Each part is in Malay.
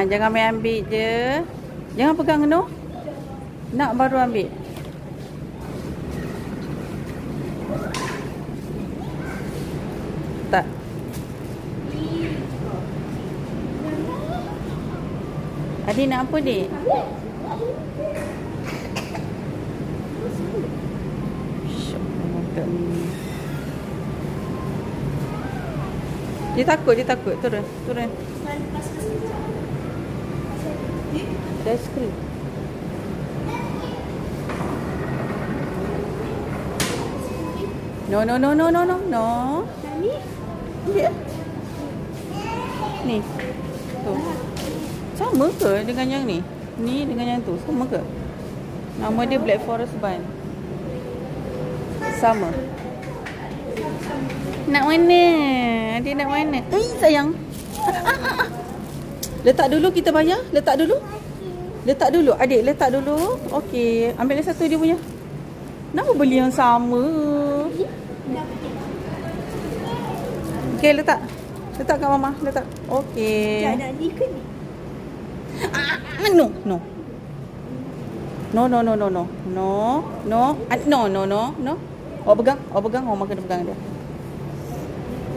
Jangan main ambil je. Jangan pegang no. Nak baru ambil. Tak. Adik nak apa, Dik? Dia takut. Turun. Dah skrin. No. Ya. Ni. Tu. Sama ke dengan yang ni? Ni dengan yang tu sama ke? Nama dia Black Forest Bun. Sama. Nak mana? Dia nak mana? Sayang. Letak dulu, kita bayar. Letak dulu. Adik, letak dulu. Okey. Ambil satu dia punya. Kenapa beli yang sama? Okey, letak. Letak kat mama. Letak. Okey. Jangan ni ke ni? No. Awak pegang. Mama kena pegang dia.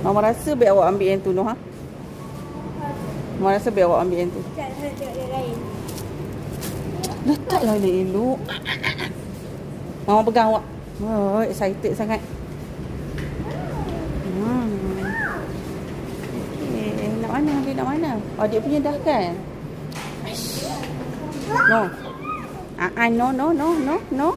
Mama rasa biar awak ambil yang tu, no, ha? Mama rasa biar awak ambil yang tu. Jangan tengok yang lain. Letaklah elok. Mama pegang awak. Oh, excited sangat. Okay. Nak mana? Dia nak mana? Adik punya dah kan? No. No.